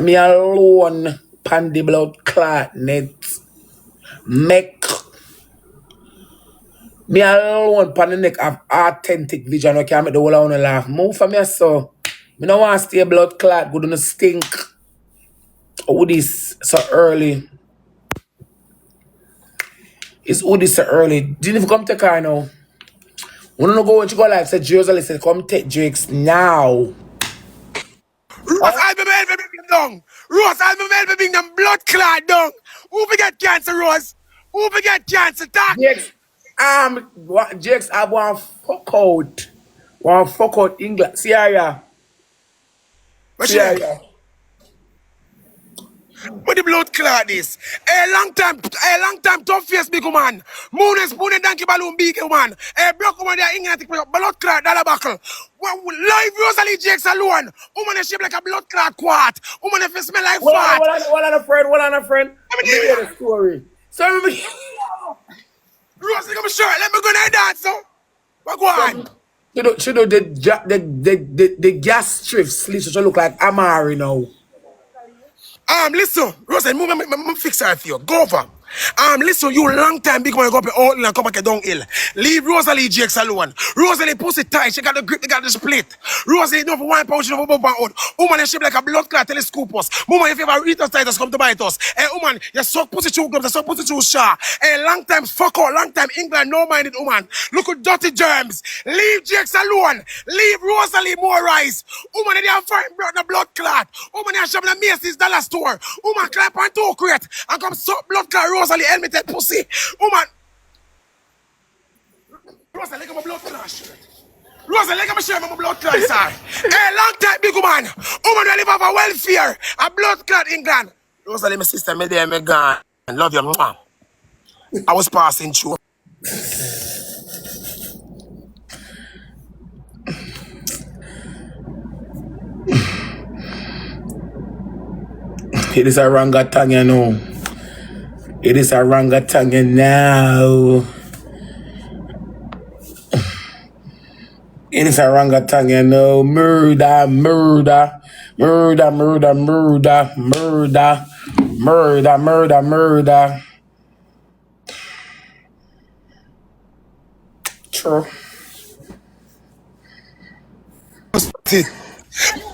me alone pan the blood clot net. Make me alone pan the neck of authentic vision. Okay, I make the whole of laugh. Move for me so. Me no want to stay blood clot. Good on the stink. Oh, this so early. It's all this so early. Didn't even come take car now. When you go when you go like say Rosalee said come take Jakes now. Rose, I'll be able to bring them down. Rose, I'll be able to bring them blood clot down. Who will get cancer, Rose? Who will get cancer, talk? Jakes, Jakes, I want fuck out. Want fuck out England. See ya. What See you ya. What the blood clot is? A long time, tough face, big man. Moon and spoon and donkey balloon, big man. A broke woman there, England, blood clot, dollar buckle. Live Rosalee Jakes alone. Woman is shaped like a blood clot quart. Woman if it smell like fart. What on a friend. Let me hear the story. So Rosalee, come short. Let me go and dance, so. What go on? She do the gas strip sleeves so she look like Amari now. Listen, Rosalee, move fix her for you. Go over. Listen, you long time big man go up all and come back downhill. Leave Rosalee Jakes alone. Rosalee pussy tight, she got the grip, they got the split. Rosalee don't for 1 pound, she don't for 1 pound. Woman is shaped like a blood clot telescope us. Woman, if you ever eat us tight, come to bite us. Hey, woman, you suck pussy through gloves, you suck pussy through shaw. Hey, long time fuck out, long time England, no minded woman. Look at dirty germs. Leave Jakes alone. Leave Rosalee more rice. Woman, they have find the blood clot. Woman, they have shop in the Macy's dollar store. Woman, clap on two crate and come suck blood clot Rosalee helmeted pussy. Woman. Rosalee, look at my blood clot shirt. Rosalee, look at my shirt, my blood clot, sir. Hey, long time, big woman. Woman, we live off a welfare. A blood clot England. Rosalee, my sister, me there, me gone. Love you, mwah. I was passing through. It is a rangatanga now. It is a rangatanga now. It is a rangatanga now. Murder. True.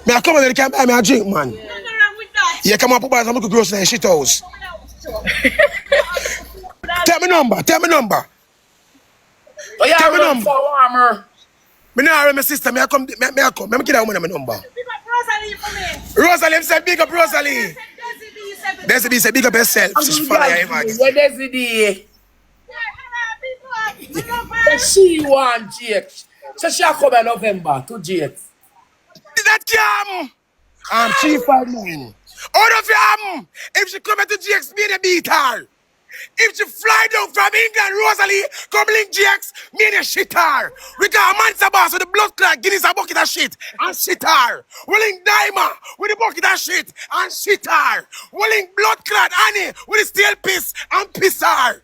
Me I come and they can't buy me a drink, man. Yeah, come on, put by some grocery and shit house. Tell me number. Oh, yeah, Tell me number. so warmer. Me now my sister, me I come. Me get that one my number. Big up Rosalee for me. Rosalee said big up Rosalee. Desi say big up herself. She's follow your image. Where does it is? She want Jakes. So she come in November to Jakes. That cam. 359. Out of your if she come to Jakes, me the beat her. If she fly down from England, Rosalee, come link Jakes, me the shit her. We got a man's boss with the blood clot, Guinness a bucket of shit, and shit her. We link Daima with the bucket of shit, and shit her. We link blood clot Annie with the steel piss, and piss her.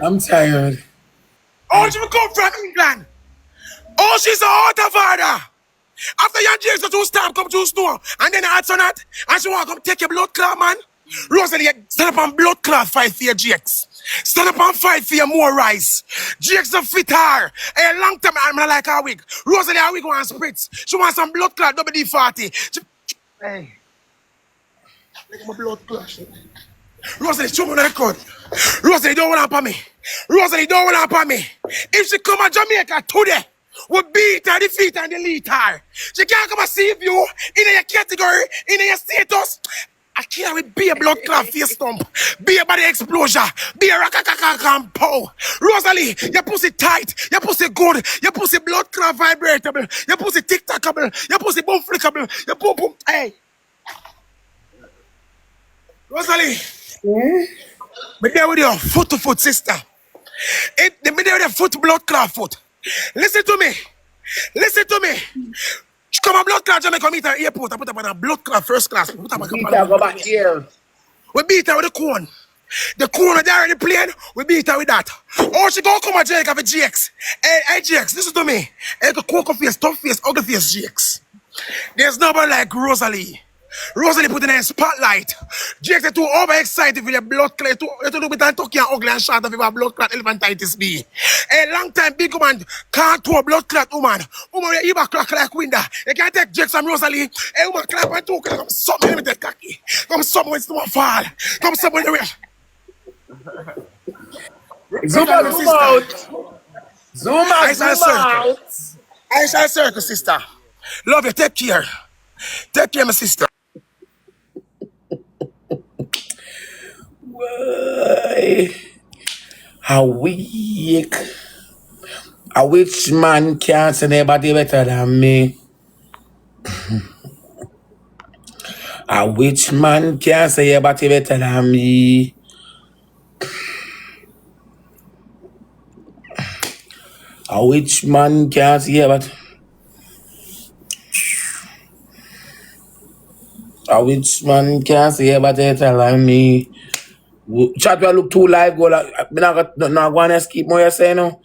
I'm tired. Oh, she will come from England. Oh, she's a out of order. After your Jakes go to stamp, come to snow, and then I add on that, and she want to come take your blood clot, man. Rosalee, stand up on blood clot fight for your Jakes. Stand up and fight for your more rice. Jakes a fit her. A long time, I'm not like her wig. Rosalee, her wig wants spritz. She wants some blood clot, WD-40. Hey. Look at my blood clot. Rosalee, show me the record. Rosalee, don't want to me. Rosalee, don't want to me. If she come to Jamaica today, we beat her, defeat her, and delete her. She can't come and see you in your category, in your status. I can't be a blood clot face stump, be a body explosion, be a rakakakakam pow. Rosalee, your pussy tight, your pussy good, your pussy blood clot vibratable, your pussy tic-tacable, your pussy boom flickable, your boom boom. Hey. Rosalee, me there with your foot to foot sister. Me there with your foot blood clot foot. Listen to me. She come a blood clot Jamaica meet her airport. I put up on a blood clot first class. Put up a Peter, go back here. We beat her with a cone. The corner there in the plane, we beat her with that. Oh, she go come at Jamaica for GX. Hey, GX, listen to me. Hey, the cocoa face, tough face, ugly face, GX. There's nobody like Rosalee. Rosalee put in a spotlight. GX is too overexcited with your blood clot. You do with and talking ugly and short of your blood clot elephantitis B. A long time big woman can't do a blood clot woman. Woman, you ever clock like window. You can't take GX from Rosalee. A woman clap and talk. Come something with the cocky. Come somewhere it's not fall. Come somewhere in the real. Zoom out. Zoom out. I shall circle, sister. Love you. Take care. Take care, my sister. Why? How weak. A which man can't say anybody better than me? A which man can't say anybody better than me? A which man can't say anybody? A which man can't say anybody better than me? Chat will look too live, go like, I'm not going to keep more you say now.